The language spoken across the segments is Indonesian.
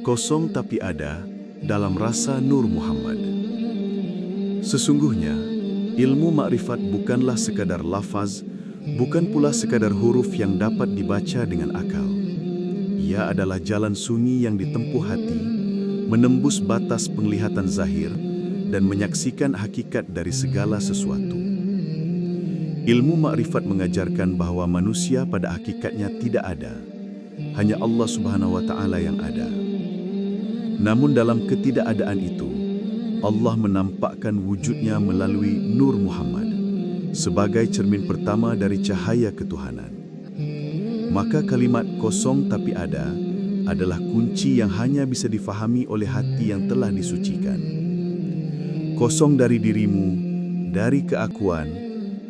Kosong tapi ada dalam rasa Nur Muhammad. Sesungguhnya, ilmu makrifat bukanlah sekadar lafaz, bukan pula sekadar huruf yang dapat dibaca dengan akal. Ia adalah jalan sunyi yang ditempuh hati, menembus batas penglihatan zahir, dan menyaksikan hakikat dari segala sesuatu. Ilmu makrifat mengajarkan bahwa manusia pada hakikatnya tidak ada. Hanya Allah Subhanahu wa Ta'ala yang ada. Namun dalam ketidakadaan itu, Allah menampakkan wujudnya melalui Nur Muhammad sebagai cermin pertama dari cahaya ketuhanan. Maka kalimat kosong tapi ada adalah kunci yang hanya bisa difahami oleh hati yang telah disucikan. Kosong dari dirimu, dari keakuan,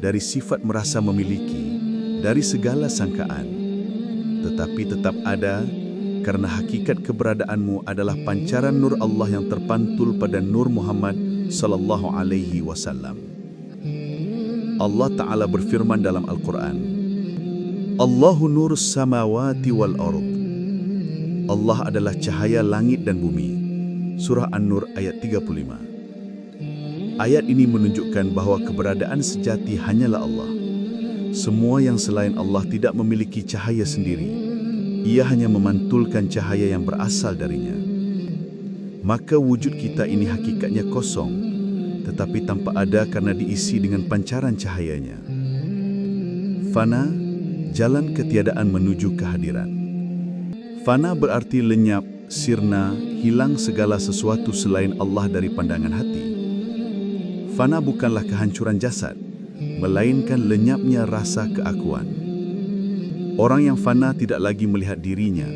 dari sifat merasa memiliki, dari segala sangkaan. Tetapi tetap ada karena hakikat keberadaanmu adalah pancaran nur Allah yang terpantul pada Nur Muhammad sallallahu alaihi wasallam. Allah Ta'ala berfirman dalam Al-Quran, Allahu nurus samawati wal ard. Allah adalah cahaya langit dan bumi. Surah An-Nur ayat 35. Ayat ini menunjukkan bahwa keberadaan sejati hanyalah Allah. Semua yang selain Allah tidak memiliki cahaya sendiri. Ia hanya memantulkan cahaya yang berasal darinya. Maka wujud kita ini hakikatnya kosong, tetapi tanpa ada karena diisi dengan pancaran cahayanya. Fana, jalan ketiadaan menuju kehadiran. Fana berarti lenyap, sirna, hilang segala sesuatu selain Allah dari pandangan hati. Fana bukanlah kehancuran jasad, melainkan lenyapnya rasa keakuan. Orang yang fana tidak lagi melihat dirinya,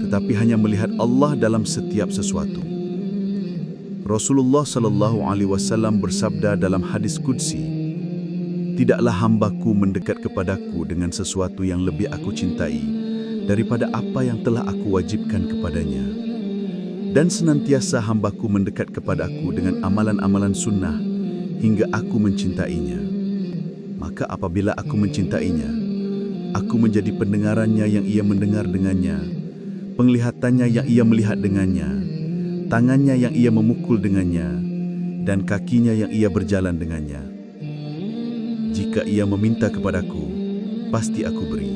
tetapi hanya melihat Allah dalam setiap sesuatu. Rasulullah sallallahu alaihi wasallam bersabda dalam hadis qudsi, "Tidaklah hambaku mendekat kepadaku dengan sesuatu yang lebih aku cintai daripada apa yang telah aku wajibkan kepadanya. Dan senantiasa hambaku mendekat kepadaku dengan amalan-amalan sunnah hingga aku mencintainya. Maka apabila aku mencintainya, aku menjadi pendengarannya yang ia mendengar dengannya, penglihatannya yang ia melihat dengannya, tangannya yang ia memukul dengannya, dan kakinya yang ia berjalan dengannya. Jika ia meminta kepadaku, pasti aku beri.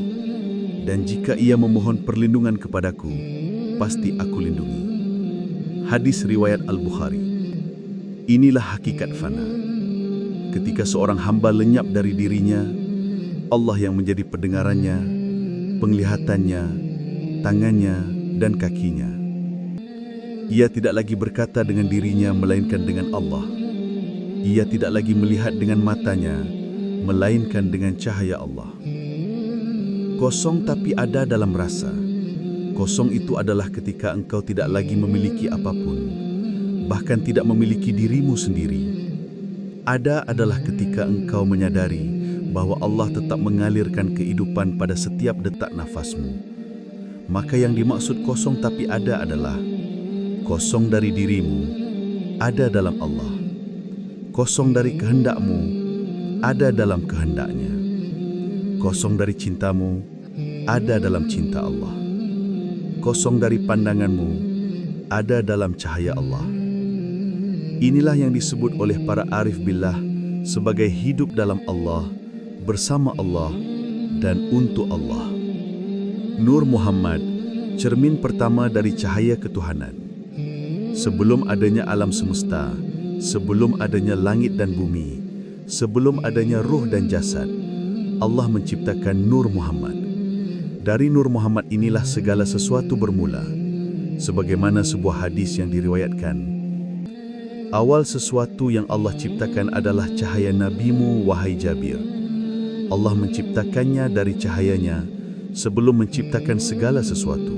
Dan jika ia memohon perlindungan kepadaku, pasti aku lindungi." Hadis riwayat Al-Bukhari. Inilah hakikat fana. Ketika seorang hamba lenyap dari dirinya, Allah yang menjadi pendengarannya, penglihatannya, tangannya, dan kakinya. Ia tidak lagi berkata dengan dirinya, melainkan dengan Allah. Ia tidak lagi melihat dengan matanya, melainkan dengan cahaya Allah. Kosong tapi ada dalam rasa. Kosong itu adalah ketika engkau tidak lagi memiliki apapun, bahkan tidak memiliki dirimu sendiri. Ada adalah ketika engkau menyadari bahwa Allah tetap mengalirkan kehidupan pada setiap detak nafasmu. Maka yang dimaksud kosong tapi ada adalah kosong dari dirimu, ada dalam Allah. Kosong dari kehendakmu, ada dalam kehendaknya. Kosong dari cintamu, ada dalam cinta Allah. Kosong dari pandanganmu, ada dalam cahaya Allah. Inilah yang disebut oleh para arif billah sebagai hidup dalam Allah, bersama Allah, dan untuk Allah. Nur Muhammad, cermin pertama dari cahaya ketuhanan. Sebelum adanya alam semesta, sebelum adanya langit dan bumi, sebelum adanya ruh dan jasad, Allah menciptakan Nur Muhammad. Dari Nur Muhammad inilah segala sesuatu bermula. Sebagaimana sebuah hadis yang diriwayatkan, awal sesuatu yang Allah ciptakan adalah cahaya nabimu, wahai Jabir. Allah menciptakannya dari cahayanya sebelum menciptakan segala sesuatu.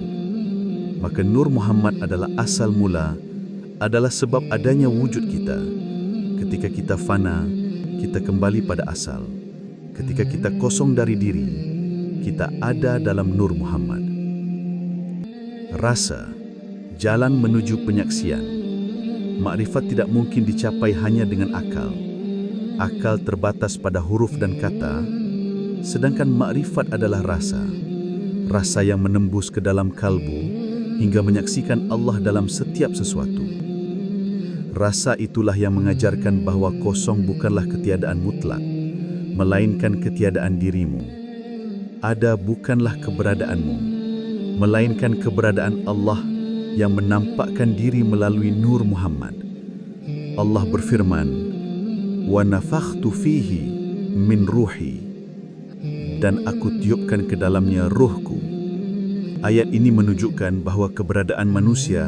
Maka Nur Muhammad adalah asal mula, adalah sebab adanya wujud kita. Ketika kita fana, kita kembali pada asal. Ketika kita kosong dari diri, kita ada dalam Nur Muhammad. Rasa, jalan menuju penyaksian. Makrifat tidak mungkin dicapai hanya dengan akal. Akal terbatas pada huruf dan kata, sedangkan makrifat adalah rasa. Rasa yang menembus ke dalam kalbu, hingga menyaksikan Allah dalam setiap sesuatu. Rasa itulah yang mengajarkan bahwa kosong bukanlah ketiadaan mutlak, melainkan ketiadaan dirimu. Ada bukanlah keberadaanmu, melainkan keberadaan Allah yang menampakkan diri melalui Nur Muhammad. Allah berfirman, "Wa nafakhtu fihi min ruhi," dan aku tiupkan ke dalamnya ruhku. Ayat ini menunjukkan bahwa keberadaan manusia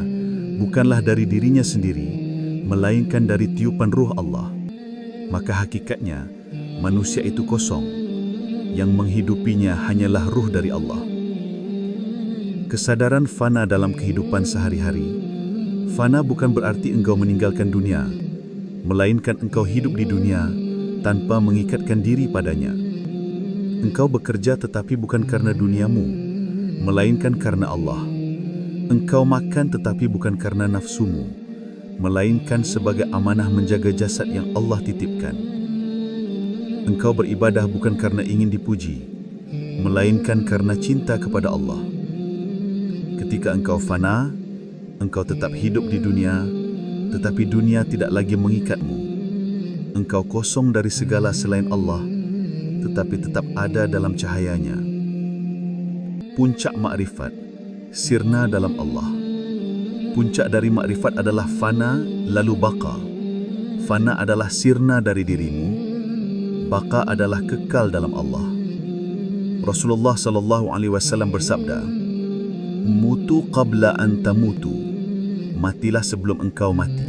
bukanlah dari dirinya sendiri, melainkan dari tiupan ruh Allah. Maka hakikatnya, manusia itu kosong. Yang menghidupinya hanyalah ruh dari Allah. Kesadaran fana dalam kehidupan sehari-hari. Fana bukan berarti engkau meninggalkan dunia, melainkan engkau hidup di dunia tanpa mengikatkan diri padanya. Engkau bekerja tetapi bukan karena duniamu, melainkan karena Allah. Engkau makan tetapi bukan karena nafsumu, melainkan sebagai amanah menjaga jasad yang Allah titipkan. Engkau beribadah bukan karena ingin dipuji, melainkan karena cinta kepada Allah. Ketika engkau fana, engkau tetap hidup di dunia, tetapi dunia tidak lagi mengikatmu. Engkau kosong dari segala selain Allah, tetapi tetap ada dalam cahayanya. Puncak makrifat, sirna dalam Allah. Puncak dari makrifat adalah fana, lalu baqa. Fana adalah sirna dari dirimu, baqa adalah kekal dalam Allah. Rasulullah SAW bersabda, "Mutu qabla an tamutu," matilah sebelum engkau mati.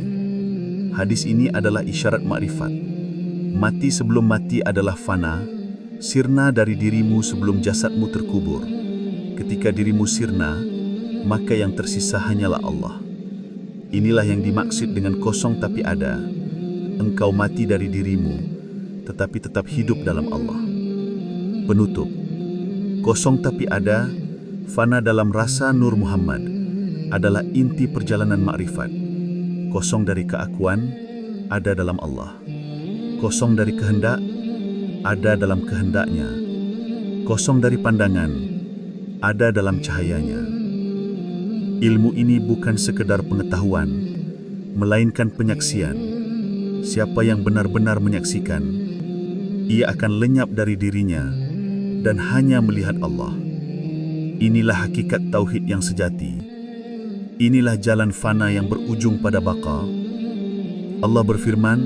Hadis ini adalah isyarat makrifat. Mati sebelum mati adalah fana, sirna dari dirimu sebelum jasadmu terkubur. Ketika dirimu sirna, maka yang tersisa hanyalah Allah. Inilah yang dimaksud dengan kosong tapi ada. Engkau mati dari dirimu, tetapi tetap hidup dalam Allah. Penutup, kosong tapi ada, fana dalam rasa Nur Muhammad adalah inti perjalanan makrifat. Kosong dari keakuan, ada dalam Allah. Kosong dari kehendak, ada dalam kehendaknya. Kosong dari pandangan, ada dalam cahayanya. Ilmu ini bukan sekedar pengetahuan, melainkan penyaksian. Siapa yang benar-benar menyaksikan, ia akan lenyap dari dirinya dan hanya melihat Allah. Inilah hakikat tauhid yang sejati. Inilah jalan fana yang berujung pada baqa. Allah berfirman,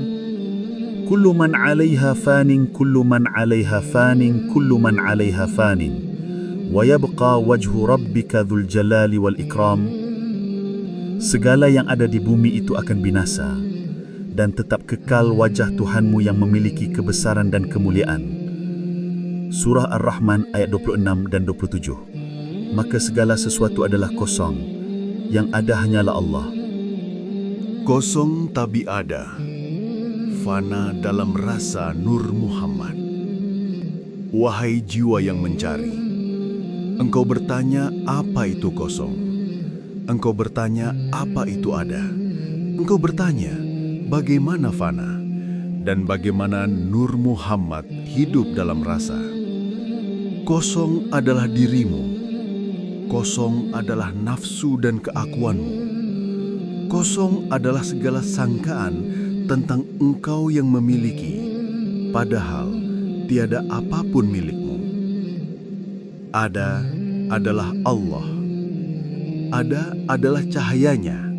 "Kullu man 'alaiha fanin, kullu man 'alaiha fanin, kullu man 'alaiha fanin, wa yabqa wajhu rabbika dzul jalali wal ikram." Segala yang ada di bumi itu akan binasa, dan tetap kekal wajah Tuhanmu yang memiliki kebesaran dan kemuliaan. Surah Ar-Rahman ayat 26 dan 27. Maka segala sesuatu adalah kosong, yang ada hanyalah Allah. Kosong tapi ada, fana dalam rasa Nur Muhammad. Wahai jiwa yang mencari, engkau bertanya apa itu kosong. Engkau bertanya apa itu ada. Engkau bertanya bagaimana fana dan bagaimana Nur Muhammad hidup dalam rasa. Kosong adalah dirimu. Kosong adalah nafsu dan keakuanmu. Kosong adalah segala sangkaan tentang engkau yang memiliki, padahal tiada apapun milikmu. Ada adalah Allah. Ada adalah cahayanya.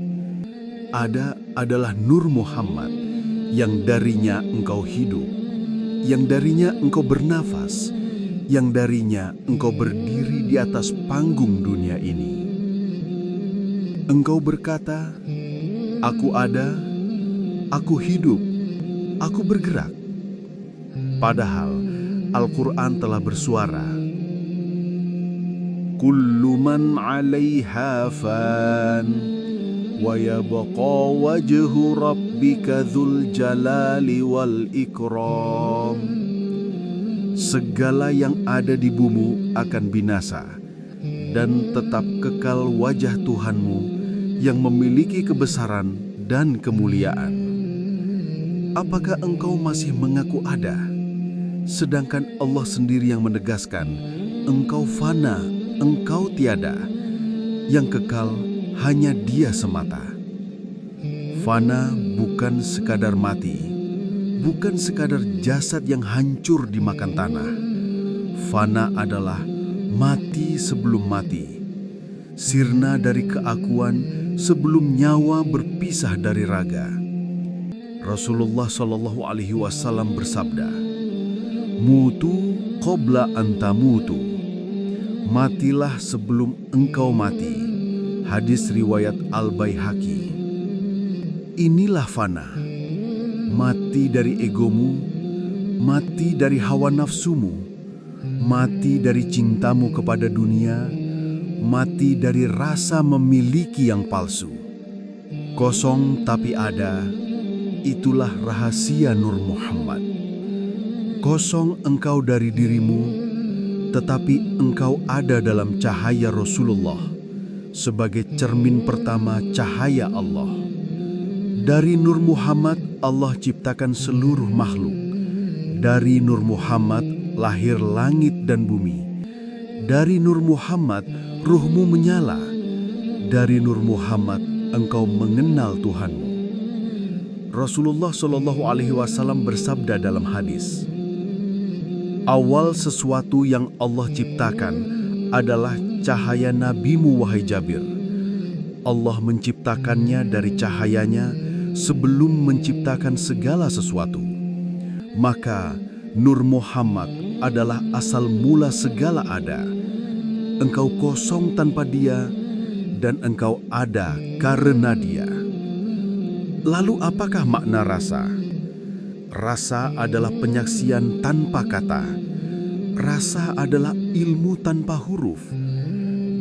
Ada adalah Nur Muhammad yang darinya engkau hidup, yang darinya engkau bernafas, yang darinya engkau berdiri di atas panggung dunia ini. Engkau berkata, "Aku ada, aku hidup, aku bergerak." Padahal Al-Quran telah bersuara, "Kullu man 'alaiha fan, wa yabqa wajhu rabbika dzul jalali wal ikram." Segala yang ada di bumi akan binasa, dan tetap kekal wajah Tuhanmu yang memiliki kebesaran dan kemuliaan. Apakah engkau masih mengaku ada, sedangkan Allah sendiri yang menegaskan, engkau fana, engkau tiada, yang kekal hanya Dia semata. Fana bukan sekadar mati, bukan sekadar jasad yang hancur dimakan tanah. Fana adalah mati sebelum mati, sirna dari keakuan sebelum nyawa berpisah dari raga. Rasulullah SAW bersabda, "Mutu qabla an tamutu." Matilah sebelum engkau mati. Hadis riwayat Al-Baihaqi. Inilah fana. Mati dari egomu, mati dari hawa nafsumu, mati dari cintamu kepada dunia, mati dari rasa memiliki yang palsu. Kosong tapi ada, itulah rahasia Nur Muhammad. Kosong engkau dari dirimu, tetapi engkau ada dalam cahaya Rasulullah sebagai cermin pertama cahaya Allah. Dari Nur Muhammad Allah ciptakan seluruh makhluk. Dari Nur Muhammad lahir langit dan bumi. Dari Nur Muhammad ruhmu menyala. Dari Nur Muhammad engkau mengenal Tuhanmu. Rasulullah SAW bersabda dalam hadis, "Awal sesuatu yang Allah ciptakan adalah cahaya nabimu, wahai Jabir. Allah menciptakannya dari cahayanya sebelum menciptakan segala sesuatu. Maka Nur Muhammad adalah asal mula segala ada. Engkau kosong tanpa Dia dan engkau ada karena Dia." Lalu apakah makna rasa? Rasa adalah penyaksian tanpa kata. Rasa adalah ilmu tanpa huruf.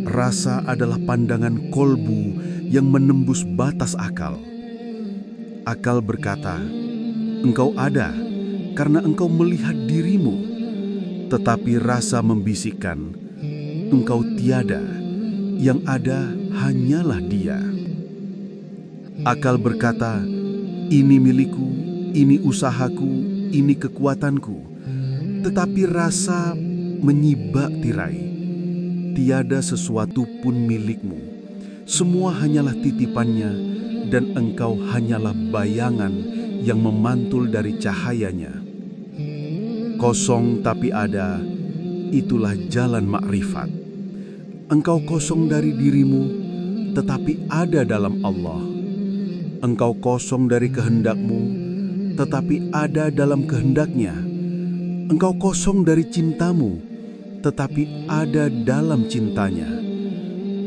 Rasa adalah pandangan kolbu yang menembus batas akal. Akal berkata, engkau ada karena engkau melihat dirimu. Tetapi rasa membisikkan, engkau tiada, yang ada hanyalah Dia. Akal berkata, ini milikku, ini usahaku, ini kekuatanku. Tetapi rasa menyibak tirai. Tiada sesuatu pun milikmu. Semua hanyalah titipannya, dan engkau hanyalah bayangan yang memantul dari cahayanya. Kosong tapi ada, itulah jalan makrifat. Engkau kosong dari dirimu, tetapi ada dalam Allah. Engkau kosong dari kehendakmu, tetapi ada dalam kehendaknya. Engkau kosong dari cintamu, tetapi ada dalam cintanya.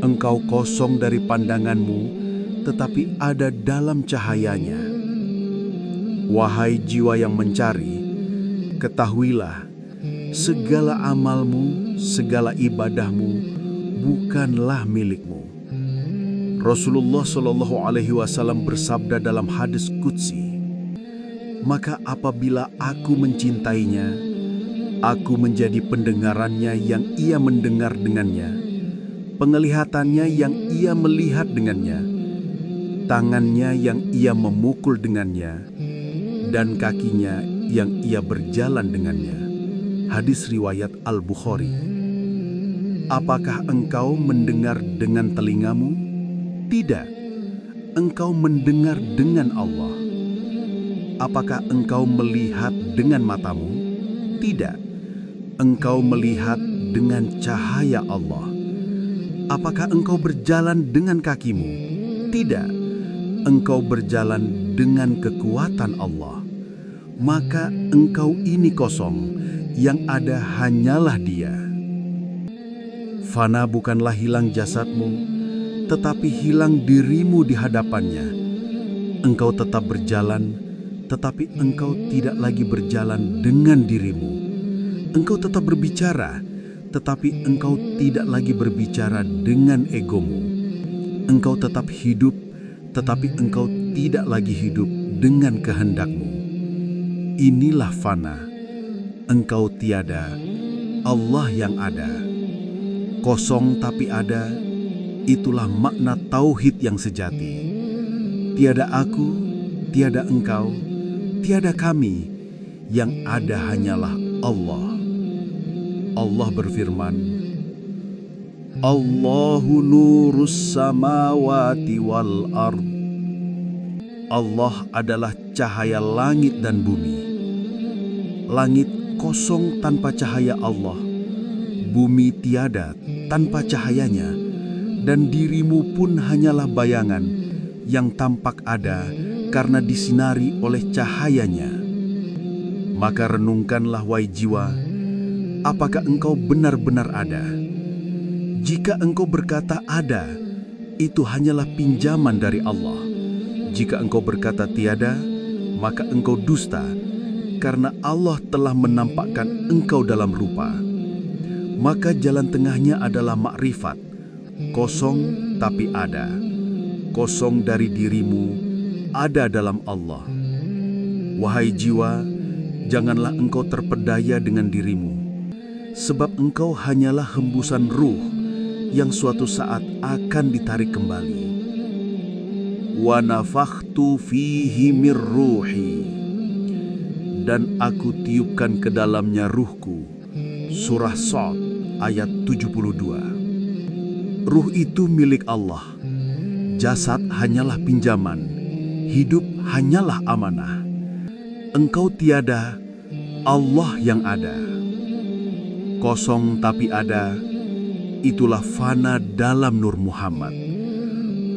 Engkau kosong dari pandanganmu, tetapi ada dalam cahayanya. Wahai jiwa yang mencari, ketahuilah, segala amalmu, segala ibadahmu bukanlah milikmu. Rasulullah SAW bersabda dalam hadis qudsi, maka apabila aku mencintainya, aku menjadi pendengarannya yang ia mendengar dengannya, penglihatannya yang ia melihat dengannya, tangannya yang ia memukul dengannya, dan kakinya yang ia berjalan dengannya. Hadis riwayat Al-Bukhari. Apakah engkau mendengar dengan telingamu? Tidak. Engkau mendengar dengan Allah. Apakah engkau melihat dengan matamu? Tidak. Engkau melihat dengan cahaya Allah. Apakah engkau berjalan dengan kakimu? Tidak. Engkau berjalan dengan kekuatan Allah. Maka engkau ini kosong, yang ada hanyalah Dia. Fana bukanlah hilang jasadmu, tetapi hilang dirimu di hadapannya. Engkau tetap berjalan, tetapi engkau tidak lagi berjalan dengan dirimu. Engkau tetap berbicara, tetapi engkau tidak lagi berbicara dengan egomu. Engkau tetap hidup, tetapi engkau tidak lagi hidup dengan kehendakmu. Inilah fana. Engkau tiada, Allah yang ada. Kosong tapi ada, itulah makna tauhid yang sejati. Tiada aku, tiada engkau, tiada kami, yang ada hanyalah Allah. Allah berfirman, Allahu nurus samawati wal ard. Allah adalah cahaya langit dan bumi. Langit kosong tanpa cahaya Allah. Bumi tiada tanpa cahayanya. Dan dirimu pun hanyalah bayangan yang tampak ada karena disinari oleh cahayanya. Maka renungkanlah, wahai jiwa, apakah engkau benar-benar ada? Jika engkau berkata ada, itu hanyalah pinjaman dari Allah. Jika engkau berkata tiada, maka engkau dusta, karena Allah telah menampakkan engkau dalam rupa. Maka jalan tengahnya adalah makrifat, kosong tapi ada. Kosong dari dirimu, ada dalam Allah. Wahai jiwa, janganlah engkau terpedaya dengan dirimu, sebab engkau hanyalah hembusan ruh yang suatu saat akan ditarik kembali. Wa nafakhtu fihi mir ruhi, dan aku tiupkan ke dalamnya ruhku. Surah Shad ayat 72. Ruh itu milik Allah. Jasad hanyalah pinjaman, hidup hanyalah amanah. Engkau tiada, Allah yang ada. Kosong tapi ada, itulah fana dalam Nur Muhammad.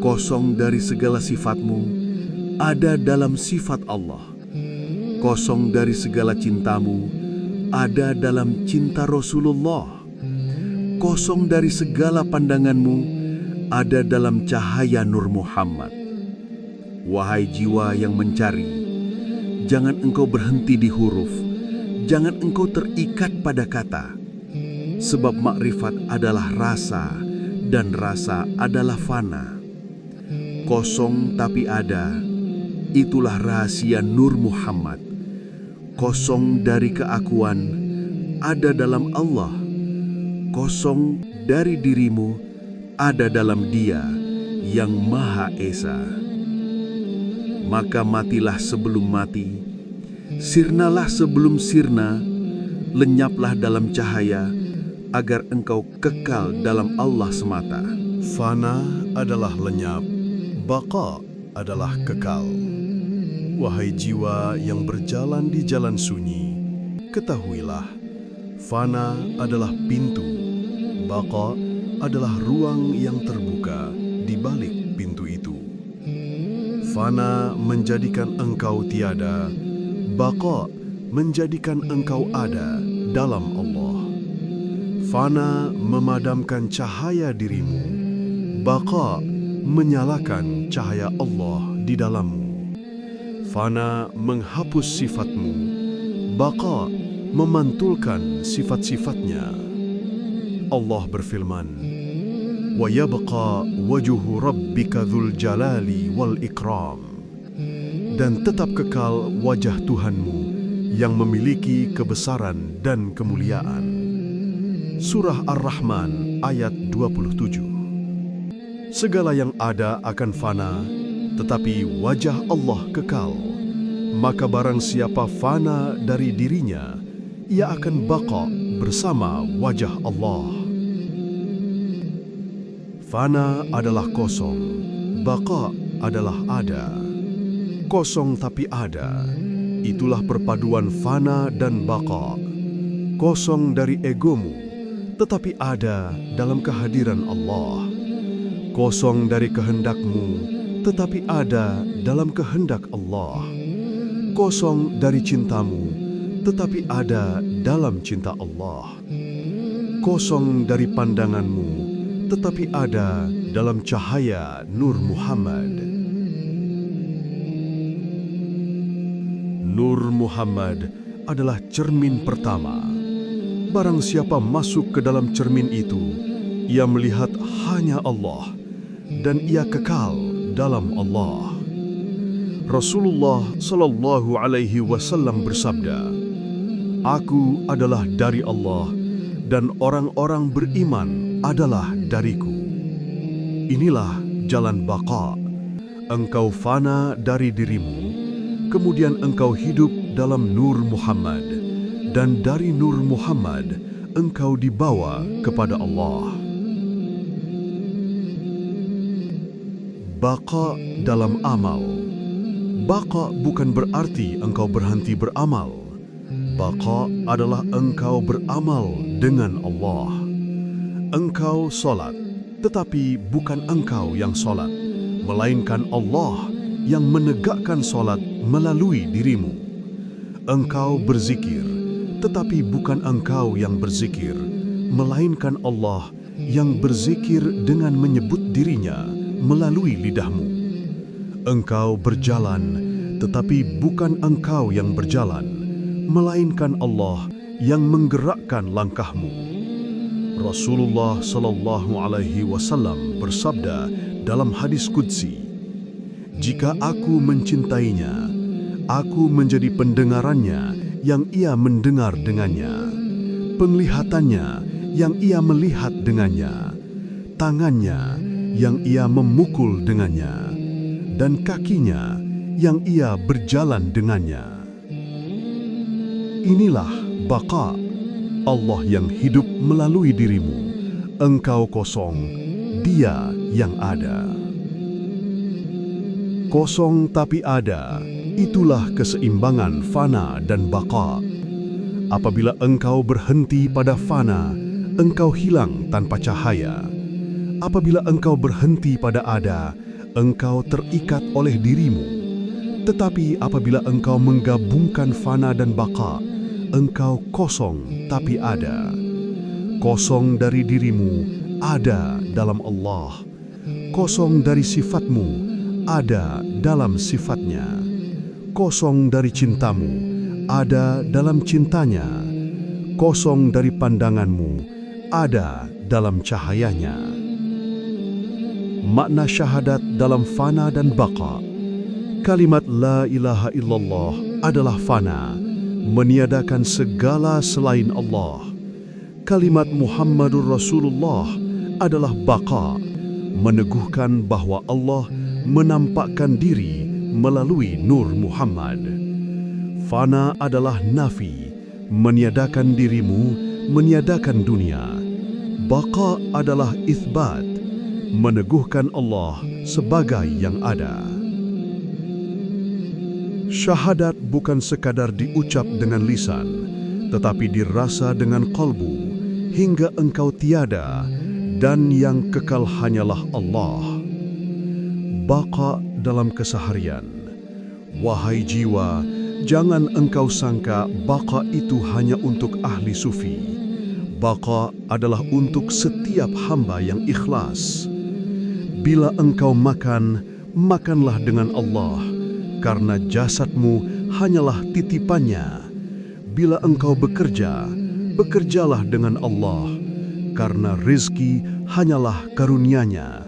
Kosong dari segala sifatmu, ada dalam sifat Allah. Kosong dari segala cintamu, ada dalam cinta Rasulullah. Kosong dari segala pandanganmu, ada dalam cahaya Nur Muhammad. Wahai jiwa yang mencari, jangan engkau berhenti di huruf, jangan engkau terikat pada kata. Sebab makrifat adalah rasa, dan rasa adalah fana. Kosong tapi ada, itulah rahasia Nur Muhammad. Kosong dari keakuan, ada dalam Allah. Kosong dari dirimu, ada dalam Dia yang Maha Esa. Maka matilah sebelum mati, sirnalah sebelum sirna, lenyaplah dalam cahaya, agar engkau kekal dalam Allah semata. Fana adalah lenyap, baqa adalah kekal. Wahai jiwa yang berjalan di jalan sunyi, ketahuilah, fana adalah pintu, baqa adalah ruang yang terbuka di balik pintu itu. Fana menjadikan engkau tiada, baqa menjadikan engkau ada dalam Allah. Fana memadamkan cahaya dirimu, baqa menyalakan cahaya Allah di dalammu. Fana menghapus sifatmu, baqa memantulkan sifat-sifatnya. Allah berfirman, "Wa yabqa wajhu rabbika dzul jalali wal ikram." Dan tetap kekal wajah Tuhanmu yang memiliki kebesaran dan kemuliaan. Surah Ar-Rahman ayat 27. Segala yang ada akan fana, tetapi wajah Allah kekal. Maka barang siapa fana dari dirinya, ia akan baqa bersama wajah Allah. Fana adalah kosong, baqa adalah ada. Kosong tapi ada, itulah perpaduan fana dan baqa. Kosong dari egomu, tetapi ada dalam kehadiran Allah. Kosong dari kehendakmu, tetapi ada dalam kehendak Allah. Kosong dari cintamu, tetapi ada dalam cinta Allah. Kosong dari pandanganmu, tetapi ada dalam cahaya Nur Muhammad. Nur Muhammad adalah cermin pertama. Barang siapa masuk ke dalam cermin itu, ia melihat hanya Allah, dan ia kekal dalam Allah. Rasulullah Sallallahu Alaihi Wasallam bersabda, "Aku adalah dari Allah, dan orang-orang beriman adalah dariku." Inilah jalan baqa. Engkau fana dari dirimu, kemudian engkau hidup dalam Nur Muhammad, dan dari Nur Muhammad engkau dibawa kepada Allah. baqa dalam amal. Baqa bukan berarti engkau berhenti beramal. Baqa adalah engkau beramal dengan Allah. Engkau solat, tetapi bukan engkau yang solat, melainkan Allah yang menegakkan solat melalui dirimu. Engkau berzikir, tetapi bukan engkau yang berzikir, melainkan Allah yang berzikir dengan menyebut dirinya melalui lidahmu. Engkau berjalan, tetapi bukan engkau yang berjalan, melainkan Allah yang menggerakkan langkahmu. Rasulullah sallallahu alaihi wasallam bersabda dalam hadis qudsi, "Jika aku mencintainya, aku menjadi pendengarannya yang ia mendengar dengannya, penglihatannya yang ia melihat dengannya, tangannya yang ia memukul dengannya, dan kakinya yang ia berjalan dengannya." Inilah baqa, Allah yang hidup melalui dirimu. Engkau kosong, Dia yang ada. Kosong tapi ada, itulah keseimbangan fana dan baqa. Apabila engkau berhenti pada fana, engkau hilang tanpa cahaya. Apabila engkau berhenti pada ada, engkau terikat oleh dirimu. Tetapi apabila engkau menggabungkan fana dan baqa, engkau kosong tapi ada. Kosong dari dirimu, ada dalam Allah. Kosong dari sifatmu, ada dalam sifatnya. Kosong dari cintamu, ada dalam cintanya. Kosong dari pandanganmu, ada dalam cahayanya. Makna syahadat dalam fana dan baqa. Kalimat la ilaha illallah adalah fana, meniadakan segala selain Allah. Kalimat Muhammadur Rasulullah adalah baqa, meneguhkan bahwa Allah menampakkan diri melalui Nur Muhammad. Fana adalah nafi, meniadakan dirimu, meniadakan dunia. Baqa adalah itsbat, meneguhkan Allah sebagai yang ada. Syahadat bukan sekadar diucap dengan lisan, tetapi dirasa dengan qalbu, hingga engkau tiada, dan yang kekal hanyalah Allah. Baqa dalam keseharian. Wahai jiwa, jangan engkau sangka baqa itu hanya untuk ahli sufi. Baqa adalah untuk setiap hamba yang ikhlas. Bila engkau makan, makanlah dengan Allah, karena jasadmu hanyalah titipannya. Bila engkau bekerja, bekerjalah dengan Allah, karena rezeki hanyalah karunia-Nya.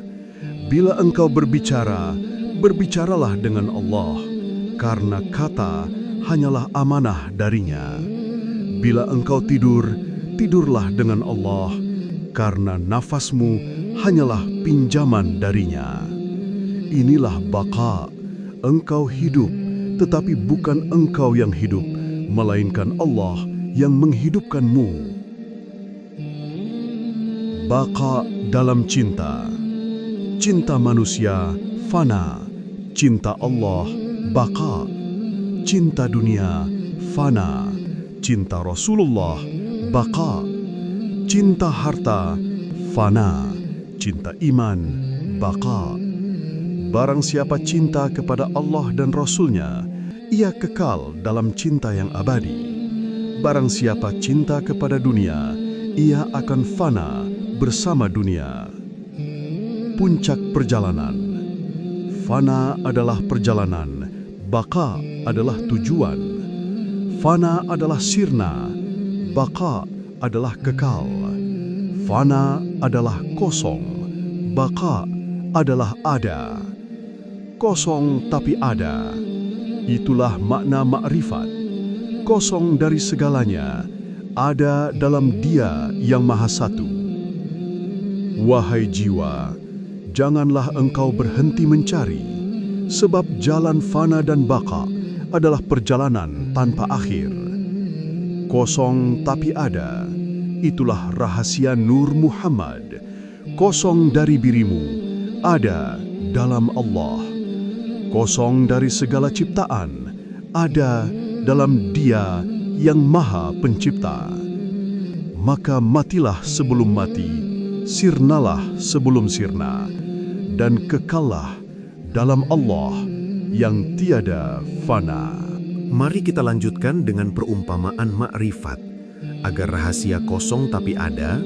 Bila engkau berbicara, berbicaralah dengan Allah, karena kata hanyalah amanah darinya. Bila engkau tidur, tidurlah dengan Allah, karena nafasmu hanyalah pinjaman darinya. Inilah baqa, engkau hidup, tetapi bukan engkau yang hidup, melainkan Allah yang menghidupkanmu. Baqa dalam cinta. Cinta manusia, fana. Cinta Allah, baqa. Cinta dunia, fana. Cinta Rasulullah, baqa. Cinta harta, fana. Cinta iman, baqa. Barang siapa cinta kepada Allah dan Rasul-Nya, ia kekal dalam cinta yang abadi. Barang siapa cinta kepada dunia, ia akan fana bersama dunia. Puncak perjalanan. Fana adalah perjalanan, baqa adalah tujuan. Fana adalah sirna, baqa adalah kekal. Fana adalah kosong, baqa adalah ada. Kosong tapi ada, itulah makna makrifat. Kosong dari segalanya, ada dalam Dia yang Maha Satu. Wahai jiwa, janganlah engkau berhenti mencari, sebab jalan fana dan baqa adalah perjalanan tanpa akhir. Kosong tapi ada, itulah rahasia Nur Muhammad. Kosong dari dirimu, ada dalam Allah. Kosong dari segala ciptaan, ada dalam Dia yang Maha Pencipta. Maka matilah sebelum mati, sirnalah sebelum sirna, dan kekallah dalam Allah yang tiada fana. Mari kita lanjutkan dengan perumpamaan makrifat, agar rahasia kosong tapi ada,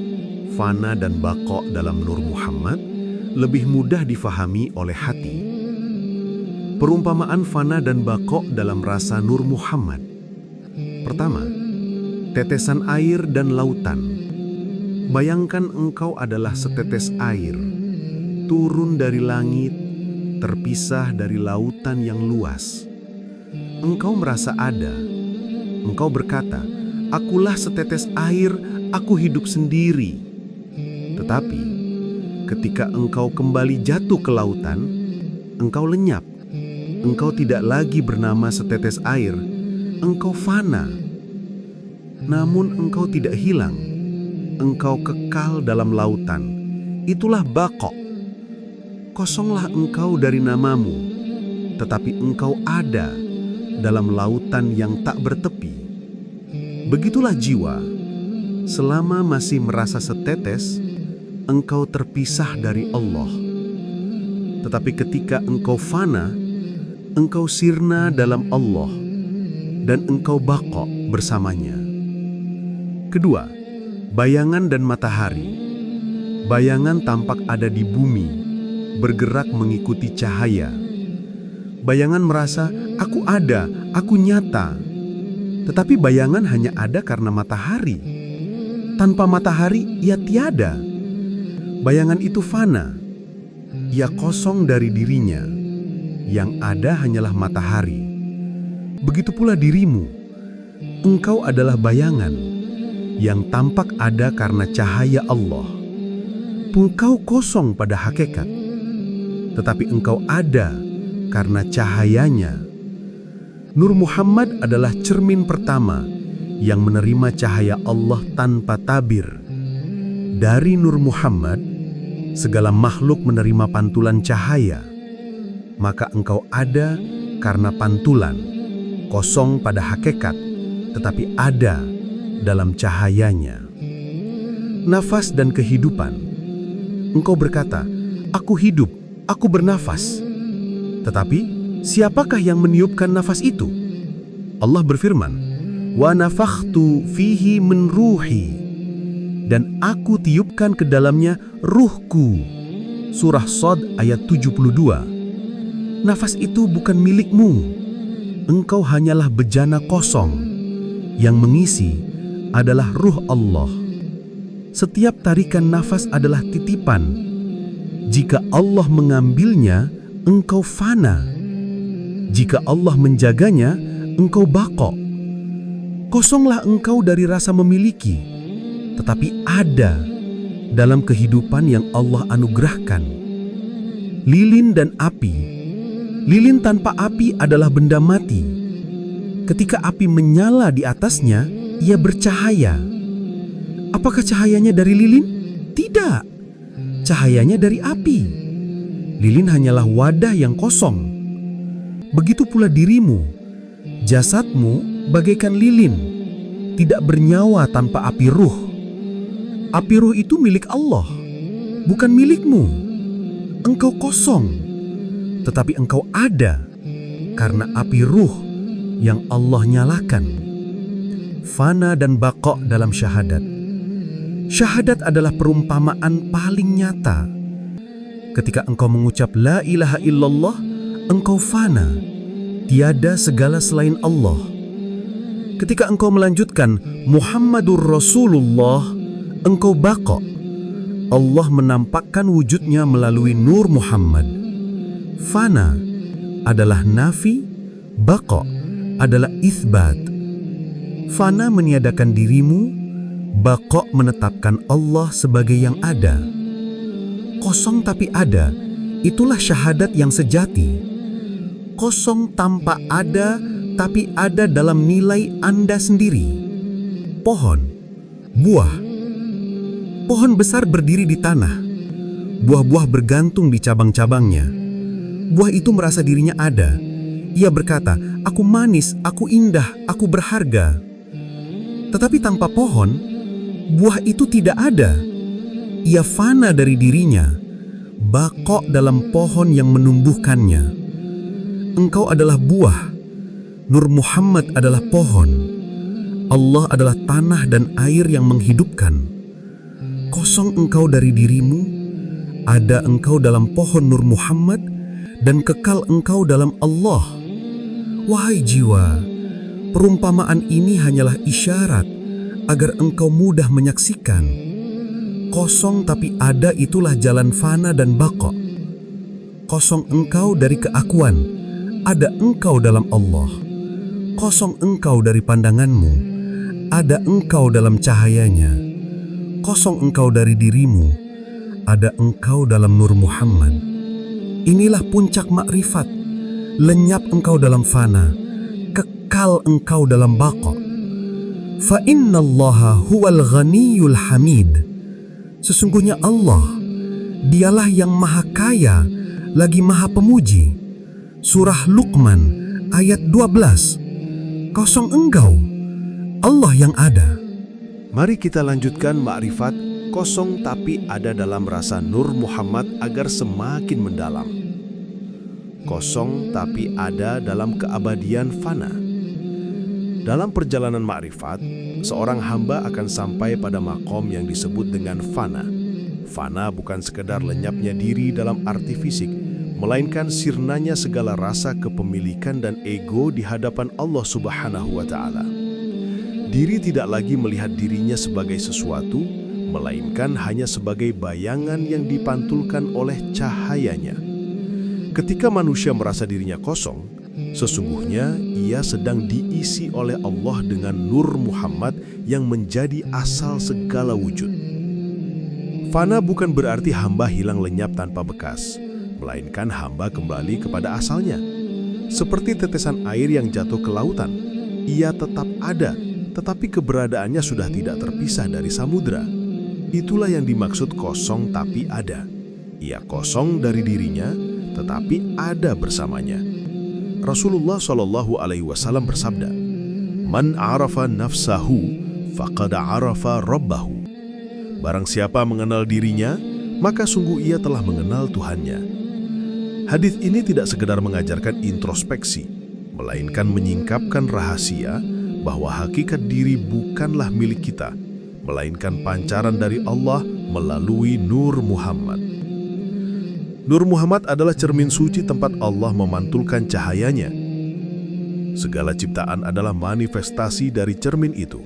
fana dan baqo dalam Nur Muhammad lebih mudah difahami oleh hati. Perumpamaan fana dan baqo dalam rasa Nur Muhammad. Pertama, tetesan air dan lautan. Bayangkan engkau adalah setetes air, turun dari langit, terpisah dari lautan yang luas. Engkau merasa ada. Engkau berkata, "Akulah setetes air, aku hidup sendiri." Tetapi, ketika engkau kembali jatuh ke lautan, engkau lenyap. Engkau tidak lagi bernama setetes air, engkau fana. Namun engkau tidak hilang. Engkau kekal dalam lautan. Itulah baqo. Kosonglah engkau dari namamu, tetapi engkau ada dalam lautan yang tak bertepi. Begitulah jiwa. Selama masih merasa setetes, engkau terpisah dari Allah. Tetapi ketika engkau fana, engkau sirna dalam Allah, dan engkau baqo bersamanya. Kedua, bayangan dan matahari. Bayangan tampak ada di bumi, bergerak mengikuti cahaya. Bayangan merasa, aku ada, aku nyata. Tetapi bayangan hanya ada karena matahari. Tanpa matahari, ia tiada. Bayangan itu fana. Ia kosong dari dirinya. Yang ada hanyalah matahari. Begitu pula dirimu. Engkau adalah bayangan yang tampak ada karena cahaya Allah. Engkau kosong pada hakikat, tetapi engkau ada karena cahayanya. Nur Muhammad adalah cermin pertama yang menerima cahaya Allah tanpa tabir. Dari Nur Muhammad, segala makhluk menerima pantulan cahaya. Maka engkau ada karena pantulan, kosong pada hakikat, tetapi ada dalam cahayanya. Nafas dan kehidupan. Engkau berkata, aku hidup, aku bernafas. Tetapi, siapakah yang meniupkan nafas itu? Allah berfirman, "Wa nafakhtu fihi min ruhi." Dan aku tiupkan ke dalamnya ruhku. Surah Shad ayat 72. Nafas itu bukan milikmu. Engkau hanyalah bejana kosong. Yang mengisi adalah ruh Allah. Setiap tarikan nafas adalah titipan. Jika Allah mengambilnya, engkau fana. Jika Allah menjaganya, engkau baqo. Kosonglah engkau dari rasa memiliki, tetapi ada dalam kehidupan yang Allah anugerahkan. Lilin dan api. Lilin tanpa api adalah benda mati. Ketika api menyala di atasnya, ia bercahaya. Apakah cahayanya dari lilin? Tidak. Cahayanya dari api. Lilin hanyalah wadah yang kosong. Begitu pula dirimu. Jasadmu bagaikan lilin, tidak bernyawa tanpa api ruh. Api ruh itu milik Allah, bukan milikmu. Engkau kosong, tetapi engkau ada karena api ruh yang Allah nyalakan. Fana dan baqo dalam syahadat. Syahadat adalah perumpamaan paling nyata. Ketika engkau mengucap la ilaha illallah, engkau fana, tiada segala selain Allah. Ketika engkau melanjutkan Muhammadur Rasulullah, engkau baqo. Allah menampakkan wujudnya melalui Nur Muhammad. Fana adalah nafi, baqo adalah itsbat. Fana meniadakan dirimu, baqo menetapkan Allah sebagai yang ada. Kosong tapi ada, itulah syahadat yang sejati. Kosong tanpa ada, tapi ada dalam nilai Anda sendiri. Pohon, buah. Pohon besar berdiri di tanah. Buah-buah bergantung di cabang-cabangnya. Buah itu merasa dirinya ada. Ia berkata, "Aku manis, aku indah, aku berharga." Tetapi tanpa pohon, buah itu tidak ada. Ia fana dari dirinya, bakok dalam pohon yang menumbuhkannya. Engkau adalah buah, Nur Muhammad adalah pohon, Allah adalah tanah dan air yang menghidupkan. Kosong engkau dari dirimu, ada engkau dalam pohon Nur Muhammad, dan kekal engkau dalam Allah. Wahai jiwa, perumpamaan ini hanyalah isyarat agar engkau mudah menyaksikan. Kosong tapi ada itulah jalan fana dan baqo. Kosong engkau dari keakuan, ada engkau dalam Allah. Kosong engkau dari pandanganmu, ada engkau dalam cahayanya. Kosong engkau dari dirimu, ada engkau dalam Nur Muhammad. Inilah puncak makrifat. Lenyap engkau dalam fana, kekal engkau dalam baqo. Fa innallaha huwal ghaniyul hamid. Sesungguhnya Allah, dialah yang maha kaya, lagi maha pemuji. Surah Luqman ayat 12. Kosong engkau, Allah yang ada. Mari kita lanjutkan makrifat kosong tapi ada dalam rasa Nur Muhammad agar semakin mendalam. Kosong tapi ada dalam keabadian fana. Dalam perjalanan makrifat, seorang hamba akan sampai pada makom yang disebut dengan fana. Fana bukan sekedar lenyapnya diri dalam arti fisik, melainkan sirnanya segala rasa kepemilikan dan ego di hadapan Allah Subhanahu wa Ta'ala. Diri tidak lagi melihat dirinya sebagai sesuatu, melainkan hanya sebagai bayangan yang dipantulkan oleh cahayanya. Ketika manusia merasa dirinya kosong, sesungguhnya ia sedang diisi oleh Allah dengan Nur Muhammad yang menjadi asal segala wujud. Fana bukan berarti hamba hilang lenyap tanpa bekas, melainkan hamba kembali kepada asalnya. Seperti tetesan air yang jatuh ke lautan, ia tetap ada, tetapi keberadaannya sudah tidak terpisah dari samudra. Itulah yang dimaksud kosong tapi ada. Ia kosong dari dirinya, tetapi ada bersamanya. Rasulullah SAW bersabda, "Man arafa nafsahu, faqad arafa rabbahu." Barang siapa mengenal dirinya, maka sungguh ia telah mengenal Tuhannya. Hadis ini tidak sekedar mengajarkan introspeksi, melainkan menyingkapkan rahasia bahwa hakikat diri bukanlah milik kita, melainkan pancaran dari Allah melalui Nur Muhammad. Nur Muhammad adalah cermin suci tempat Allah memantulkan cahayanya. Segala ciptaan adalah manifestasi dari cermin itu.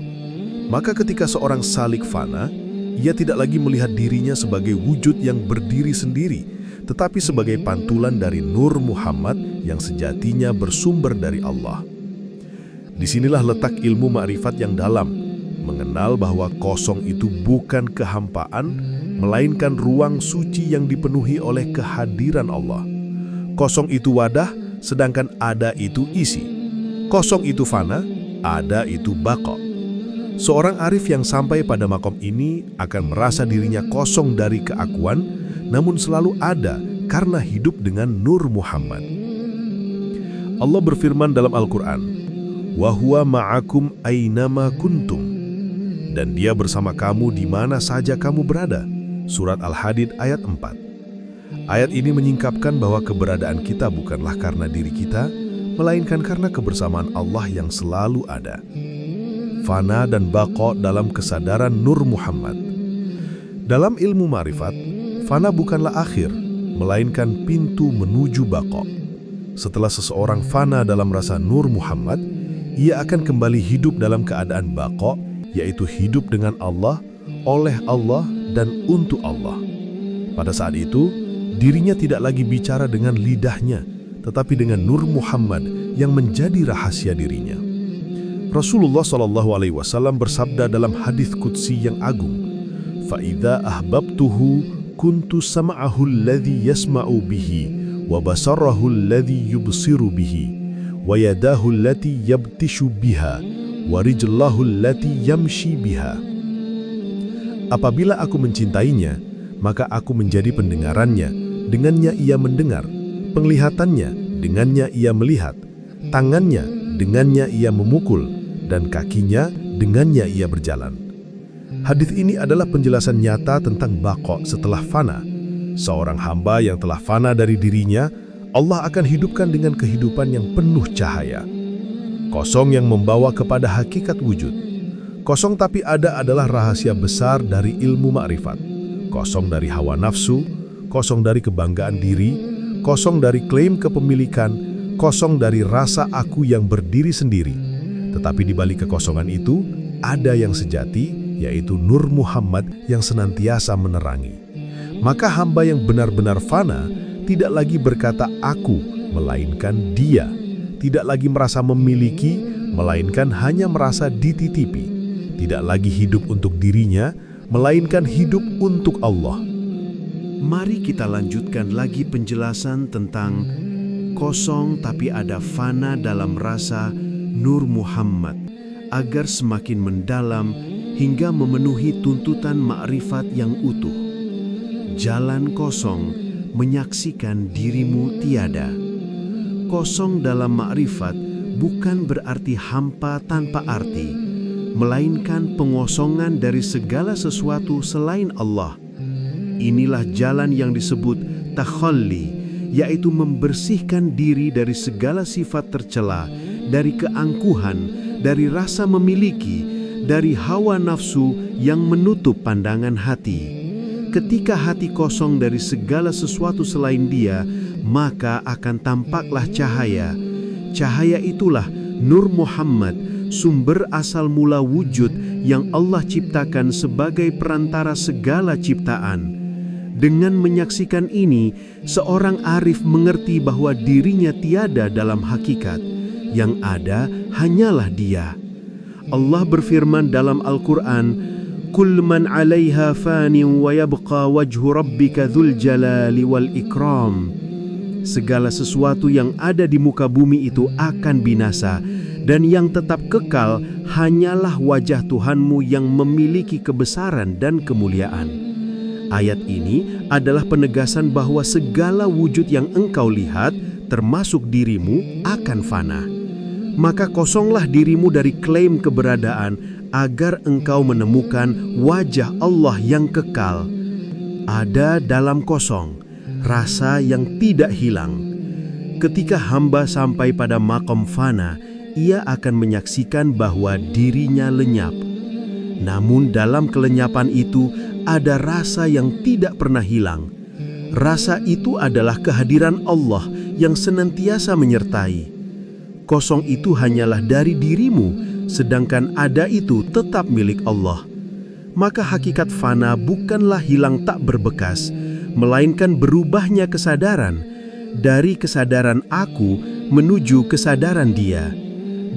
Maka ketika seorang salik fana, ia tidak lagi melihat dirinya sebagai wujud yang berdiri sendiri, tetapi sebagai pantulan dari Nur Muhammad yang sejatinya bersumber dari Allah. Disinilah letak ilmu ma'rifat yang dalam, mengenal bahwa kosong itu bukan kehampaan, melainkan ruang suci yang dipenuhi oleh kehadiran Allah. Kosong itu wadah, sedangkan ada itu isi. Kosong itu fana, ada itu baqo. Seorang arif yang sampai pada makom ini akan merasa dirinya kosong dari keakuan, namun selalu ada karena hidup dengan Nur Muhammad. Allah berfirman dalam Al-Quran, "Wa huwa ma'akum aynama kuntum." Dan dia bersama kamu di mana saja kamu berada. Surat Al-Hadid ayat 4. Ayat ini menyingkapkan bahwa keberadaan kita bukanlah karena diri kita, melainkan karena kebersamaan Allah yang selalu ada. Fana dan baqo dalam kesadaran Nur Muhammad. Dalam ilmu ma'rifat, fana bukanlah akhir, melainkan pintu menuju baqo. Setelah seseorang fana dalam rasa Nur Muhammad, ia akan kembali hidup dalam keadaan baqo, yaitu hidup dengan Allah, oleh Allah, dan untuk Allah. Pada saat itu, dirinya tidak lagi bicara dengan lidahnya, tetapi dengan Nur Muhammad yang menjadi rahasia dirinya. Rasulullah SAW bersabda dalam hadis qudsi yang agung, "Fa'idha ahbabtuhu kuntu sam'ahu alladhi yasma'u bihi, wa basarahu alladhi yubsiru bihi, wa yadahu allati yabtishu biha, wa rijlahu allati yamshi biha." Apabila aku mencintainya, maka aku menjadi pendengarannya, dengannya ia mendengar, Penglihatannya, dengannya ia melihat. Tangannya, dengannya ia memukul. Dan kakinya, dengannya ia berjalan. Hadis ini adalah penjelasan nyata tentang baqo setelah fana. Seorang hamba yang telah fana dari dirinya, Allah akan hidupkan dengan kehidupan yang penuh cahaya. Kosong yang membawa kepada hakikat wujud. Kosong tapi ada adalah rahasia besar dari ilmu ma'rifat. Kosong dari hawa nafsu, kosong dari kebanggaan diri, kosong dari klaim kepemilikan, kosong dari rasa aku yang berdiri sendiri. Tetapi di balik kekosongan itu, ada yang sejati, yaitu Nur Muhammad yang senantiasa menerangi. Maka hamba yang benar-benar fana tidak lagi berkata aku, melainkan dia. Tidak lagi merasa memiliki, melainkan hanya merasa dititipi. Tidak lagi hidup untuk dirinya, melainkan hidup untuk Allah. Mari kita lanjutkan lagi penjelasan tentang kosong tapi ada fana dalam rasa Nur Muhammad, agar semakin mendalam hingga memenuhi tuntutan ma'rifat yang utuh. Jalan kosong menyaksikan dirimu tiada. Kosong dalam ma'rifat bukan berarti hampa tanpa arti, melainkan pengosongan dari segala sesuatu selain Allah. Inilah jalan yang disebut takhalli, yaitu membersihkan diri dari segala sifat tercela, dari keangkuhan, dari rasa memiliki, dari hawa nafsu yang menutup pandangan hati. Ketika hati kosong dari segala sesuatu selain Dia, maka akan tampaklah cahaya. Cahaya itulah Nur Muhammad, sumber asal mula wujud yang Allah ciptakan sebagai perantara segala ciptaan. Dengan menyaksikan ini, seorang arif mengerti bahwa dirinya tiada dalam hakikat. Yang ada hanyalah Dia. Allah berfirman dalam Al-Quran, Kul man 'alaiha fanin wa yabqa wajhu rabbika dzul jalali wal ikram. Segala sesuatu yang ada di muka bumi itu akan binasa, dan yang tetap kekal hanyalah wajah Tuhanmu yang memiliki kebesaran dan kemuliaan. Ayat ini adalah penegasan bahwa segala wujud yang engkau lihat, termasuk dirimu, akan fana. Maka kosonglah dirimu dari klaim keberadaan agar engkau menemukan wajah Allah yang kekal. Ada dalam kosong, rasa yang tidak hilang. Ketika hamba sampai pada maqam fana, ia akan menyaksikan bahwa dirinya lenyap. Namun dalam kelenyapan itu ada rasa yang tidak pernah hilang. Rasa itu adalah kehadiran Allah yang senantiasa menyertai. Kosong itu hanyalah dari dirimu, sedangkan ada itu tetap milik Allah. Maka hakikat fana bukanlah hilang tak berbekas, melainkan berubahnya kesadaran, dari kesadaran aku menuju kesadaran Dia,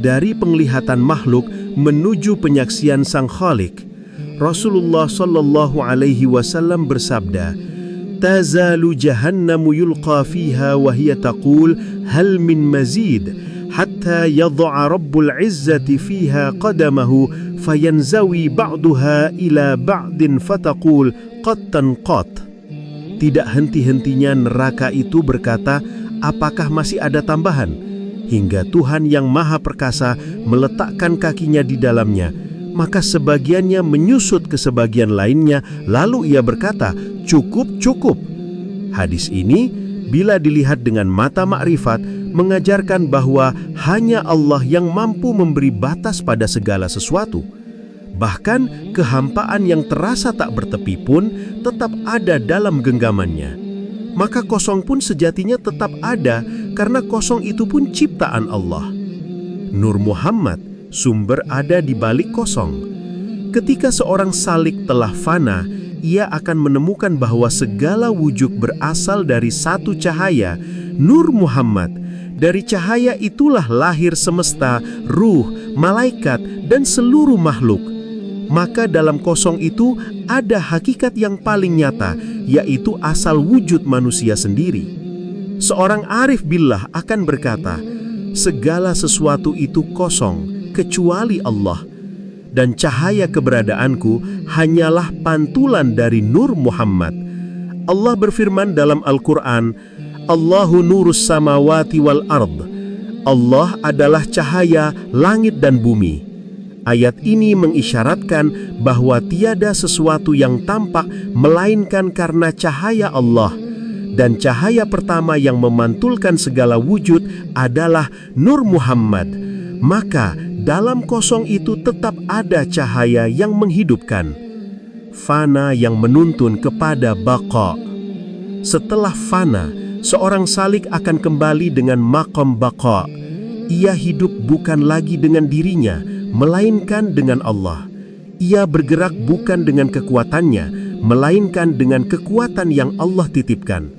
dari penglihatan makhluk menuju penyaksian Sang Khalik. Rasulullah sallallahu alaihi wasallam bersabda, "Tazalu jahannamu yulqa fiha wa hiya taqul hal min mazid." Hatta yadha'a Rabbul Izzati fiha qadamahu fayanzawi ba'duha ila ba'din fataqul qattan qat. Tidak henti-hentinya neraka itu berkata, apakah masih ada tambahan? Hingga Tuhan yang Maha Perkasa meletakkan kakinya di dalamnya. Maka sebagiannya menyusut ke sebagian lainnya, lalu ia berkata, cukup, cukup. Hadis ini, bila dilihat dengan mata makrifat, mengajarkan bahwa hanya Allah yang mampu memberi batas pada segala sesuatu. Bahkan kehampaan yang terasa tak bertepi pun tetap ada dalam genggamannya. Maka kosong pun sejatinya tetap ada karena kosong itu pun ciptaan Allah. Nur Muhammad, sumber ada di balik kosong. Ketika seorang salik telah fana, ia akan menemukan bahwa segala wujud berasal dari satu cahaya, Nur Muhammad. Dari cahaya itulah lahir semesta, ruh, malaikat, dan seluruh makhluk. Maka dalam kosong itu ada hakikat yang paling nyata, yaitu asal wujud manusia sendiri. Seorang arif billah akan berkata, segala sesuatu itu kosong, kecuali Allah. Dan cahaya keberadaanku hanyalah pantulan dari Nur Muhammad. Allah berfirman dalam Al-Quran, Allahu nurus samawati wal ard. Allah adalah cahaya langit dan bumi. Ayat ini mengisyaratkan bahwa tiada sesuatu yang tampak melainkan karena cahaya Allah. Dan cahaya pertama yang memantulkan segala wujud adalah Nur Muhammad. Maka dalam kosong itu tetap ada cahaya yang menghidupkan. Fana yang menuntun kepada baqa. Setelah fana, seorang salik akan kembali dengan maqam baqa. Ia hidup bukan lagi dengan dirinya, melainkan dengan Allah. Ia bergerak bukan dengan kekuatannya, melainkan dengan kekuatan yang Allah titipkan.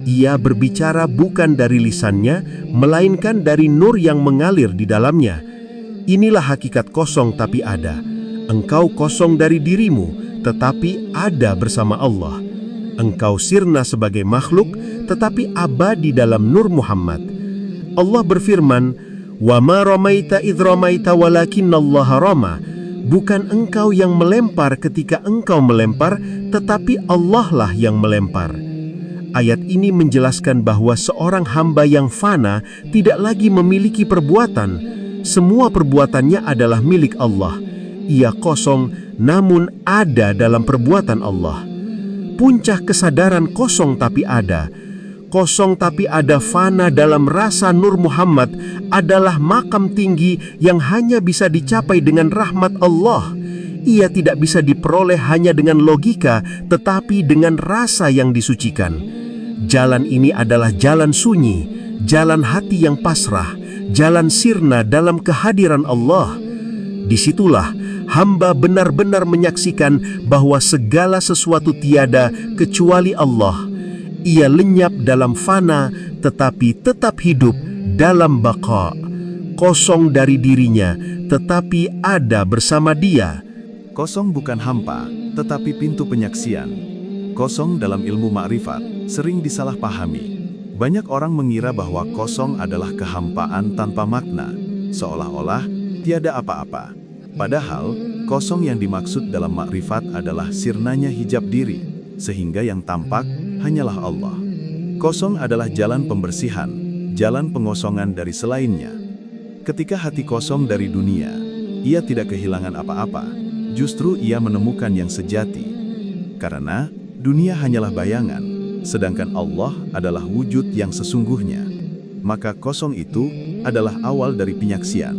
Ia berbicara bukan dari lisannya, melainkan dari nur yang mengalir di dalamnya. Inilah hakikat kosong tapi ada. Engkau kosong dari dirimu, tetapi ada bersama Allah. Engkau sirna sebagai makhluk, tetapi abadi dalam Nur Muhammad. Allah berfirman, "Wa ma ramaita idh ramaita walakinnallaha rama." Bukan engkau yang melempar ketika engkau melempar, tetapi Allah lah yang melempar. Ayat ini menjelaskan bahwa seorang hamba yang fana tidak lagi memiliki perbuatan. Semua perbuatannya adalah milik Allah. Ia kosong, namun ada dalam perbuatan Allah. Puncak kesadaran kosong tapi ada. Kosong tapi ada fana dalam rasa Nur Muhammad adalah makam tinggi yang hanya bisa dicapai dengan rahmat Allah. Ia tidak bisa diperoleh hanya dengan logika, tetapi dengan rasa yang disucikan. Jalan ini adalah jalan sunyi, jalan hati yang pasrah, jalan sirna dalam kehadiran Allah. Disitulah hamba benar-benar menyaksikan bahwa segala sesuatu tiada kecuali Allah. Ia lenyap dalam fana, tetapi tetap hidup dalam baqa. Kosong dari dirinya, tetapi ada bersama Dia. Kosong bukan hampa, tetapi pintu penyaksian. Kosong dalam ilmu ma'rifat sering disalahpahami. Banyak orang mengira bahwa kosong adalah kehampaan tanpa makna, seolah-olah tiada apa-apa. Padahal, kosong yang dimaksud dalam ma'rifat adalah sirnanya hijab diri, sehingga yang tampak hanyalah Allah. Kosong adalah jalan pembersihan, jalan pengosongan dari selainnya. Ketika hati kosong dari dunia, ia tidak kehilangan apa-apa, justru ia menemukan yang sejati. Karena dunia hanyalah bayangan, sedangkan Allah adalah wujud yang sesungguhnya. Maka kosong itu adalah awal dari penyaksian.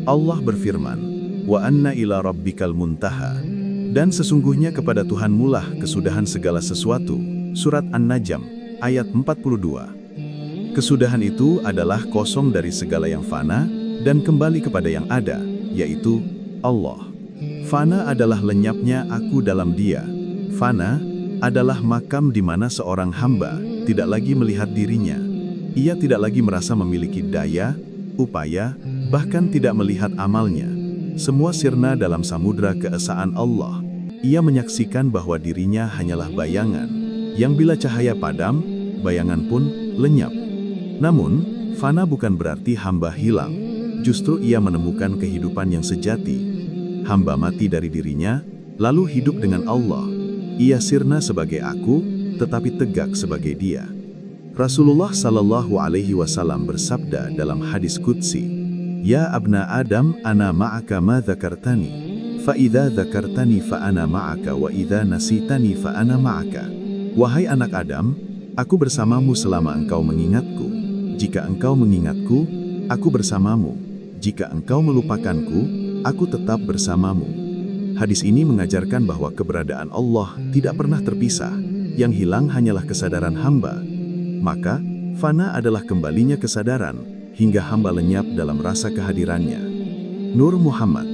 Allah berfirman, "Wa anna ila rabbikal muntaha." Dan sesungguhnya kepada Tuhanmulah kesudahan segala sesuatu. Surat An-Najm, ayat 42. Kesudahan itu adalah kosong dari segala yang fana dan kembali kepada yang ada, yaitu Allah. Fana adalah lenyapnya aku dalam Dia. Fana adalah makam di mana seorang hamba tidak lagi melihat dirinya. Ia tidak lagi merasa memiliki daya, upaya, bahkan tidak melihat amalnya. Semua sirna dalam samudra keesaan Allah. Ia menyaksikan bahwa dirinya hanyalah bayangan, yang bila cahaya padam, bayangan pun lenyap. Namun, fana bukan berarti hamba hilang. Justru ia menemukan kehidupan yang sejati. Hamba mati dari dirinya, lalu hidup dengan Allah. Ia sirna sebagai aku, tetapi tegak sebagai Dia. Rasulullah Shallallahu Alaihi Wasallam bersabda dalam hadis qudsi, "Ya abna Adam, ana ma'aka ma dzakartani. Fa'idha dzakartani fa'ana ma'aka wa idha nasitani fa'ana ma'aka." Wahai anak Adam, aku bersamamu selama engkau mengingatku. Jika engkau mengingatku, aku bersamamu. Jika engkau melupakanku, aku tetap bersamamu. Hadis ini mengajarkan bahwa keberadaan Allah tidak pernah terpisah. Yang hilang hanyalah kesadaran hamba. Maka, fana adalah kembalinya kesadaran, hingga hamba lenyap dalam rasa kehadirannya. Nur Muhammad.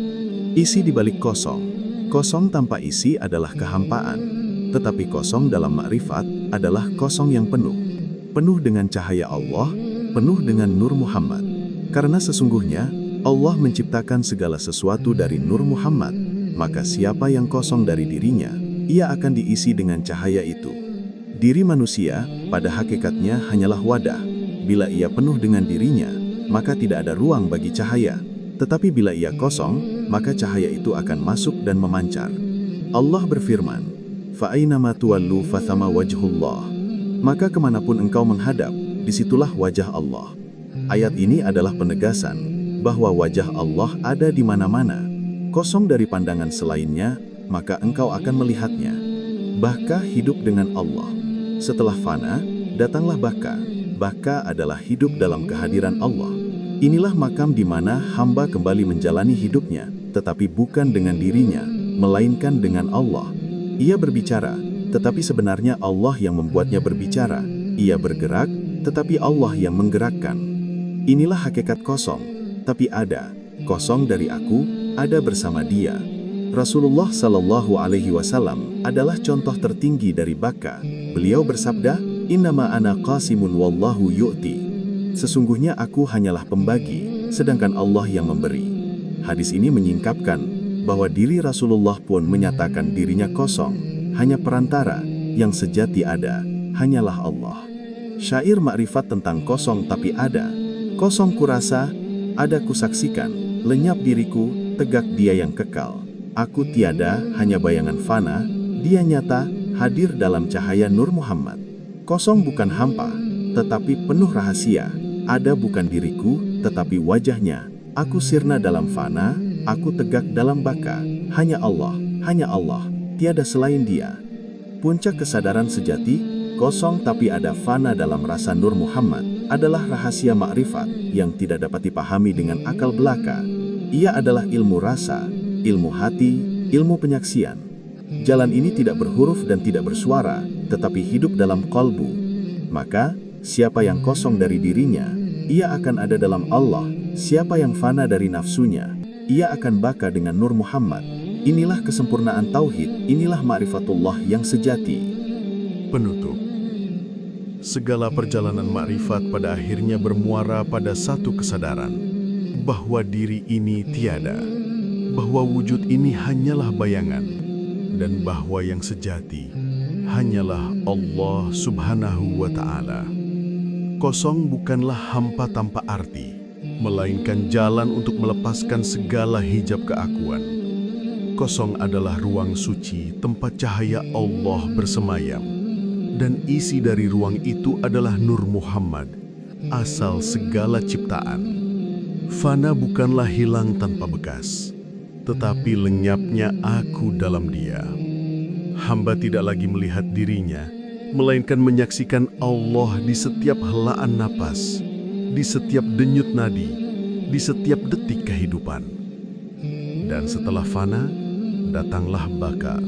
Isi di balik kosong. Kosong tanpa isi adalah kehampaan. Tetapi kosong dalam ma'rifat adalah kosong yang penuh. Penuh dengan cahaya Allah, penuh dengan Nur Muhammad. Karena sesungguhnya, Allah menciptakan segala sesuatu dari Nur Muhammad. Maka siapa yang kosong dari dirinya, ia akan diisi dengan cahaya itu. Diri manusia, pada hakikatnya hanyalah wadah. Bila ia penuh dengan dirinya, maka tidak ada ruang bagi cahaya. Tetapi bila ia kosong, maka cahaya itu akan masuk dan memancar. Allah berfirman, "Fa'ainama tuwallu fathama wajhullah." Maka kemanapun engkau menghadap, disitulah wajah Allah. Ayat ini adalah penegasan bahwa wajah Allah ada di mana-mana. Kosong dari pandangan selainnya, maka engkau akan melihatnya. Baka hidup dengan Allah. Setelah fana, datanglah baka. Baka adalah hidup dalam kehadiran Allah. Inilah makam di mana hamba kembali menjalani hidupnya, tetapi bukan dengan dirinya, melainkan dengan Allah. Ia berbicara, tetapi sebenarnya Allah yang membuatnya berbicara. Ia bergerak, tetapi Allah yang menggerakkan. Inilah hakikat kosong, tapi ada. Kosong dari aku, ada bersama Dia. Rasulullah Shallallahu Alaihi Wasallam adalah contoh tertinggi dari baka. Beliau bersabda, "Innama ana qasimun wallahu yu'ti." Sesungguhnya aku hanyalah pembagi, sedangkan Allah yang memberi. Hadis ini menyingkapkan bahwa diri Rasulullah pun menyatakan dirinya kosong, hanya perantara, yang sejati ada, hanyalah Allah. Syair makrifat tentang kosong tapi ada. Kosong kurasa, ada kusaksikan, lenyap diriku, tegak Dia yang kekal. Aku tiada, hanya bayangan fana, Dia nyata, hadir dalam cahaya Nur Muhammad. Kosong bukan hampa, tetapi penuh rahasia. Ada bukan diriku, tetapi wajahnya. Aku sirna dalam fana, aku tegak dalam baka. Hanya Allah, tiada selain Dia. Puncak kesadaran sejati, kosong tapi ada fana dalam rasa Nur Muhammad, adalah rahasia makrifat yang tidak dapat dipahami dengan akal belaka. Ia adalah ilmu rasa, ilmu hati, ilmu penyaksian. Jalan ini tidak berhuruf dan tidak bersuara, tetapi hidup dalam qalbu. Maka, siapa yang kosong dari dirinya, ia akan ada dalam Allah. Siapa yang fana dari nafsunya, ia akan baka dengan Nur Muhammad. Inilah kesempurnaan tauhid, inilah ma'rifatullah yang sejati. Penutup. Segala perjalanan makrifat pada akhirnya bermuara pada satu kesadaran, bahwa diri ini tiada, bahwa wujud ini hanyalah bayangan, dan bahwa yang sejati hanyalah Allah Subhanahu wa Ta'ala. Kosong bukanlah hampa tanpa arti, melainkan jalan untuk melepaskan segala hijab keakuan. Kosong adalah ruang suci, tempat cahaya Allah bersemayam, dan isi dari ruang itu adalah Nur Muhammad, asal segala ciptaan. Fana bukanlah hilang tanpa bekas, tetapi lenyapnya aku dalam Dia. Hamba tidak lagi melihat dirinya, melainkan menyaksikan Allah di setiap helaan napas, di setiap denyut nadi, di setiap detik kehidupan. Dan setelah fana, datanglah baka,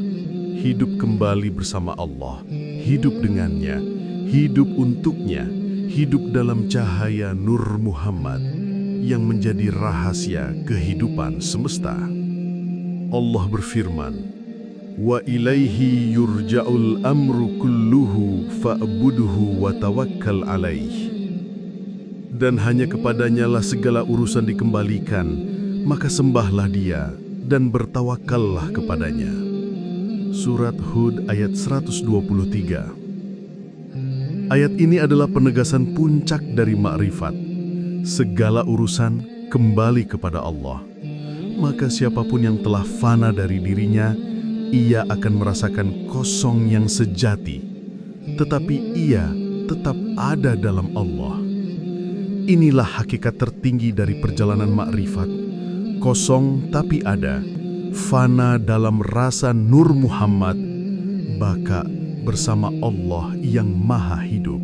hidup kembali bersama Allah, hidup dengannya, hidup untuknya, hidup dalam cahaya Nur Muhammad yang menjadi rahasia kehidupan semesta. Allah berfirman, "Wa ilaihi yurja'ul amru kulluhu fa'buduhu wa tawakkal alaih." Dan hanya kepadanya lah segala urusan dikembalikan, maka sembahlah Dia dan bertawakallah kepadanya. Surat Hud ayat 123. Ayat ini adalah penegasan puncak dari makrifat. Segala urusan kembali kepada Allah. Maka siapapun yang telah fana dari dirinya, ia akan merasakan kosong yang sejati, tetapi ia tetap ada dalam Allah. Inilah hakikat tertinggi dari perjalanan makrifat. Kosong tapi ada, fana dalam rasa Nur Muhammad, baka bersama Allah yang Maha Hidup.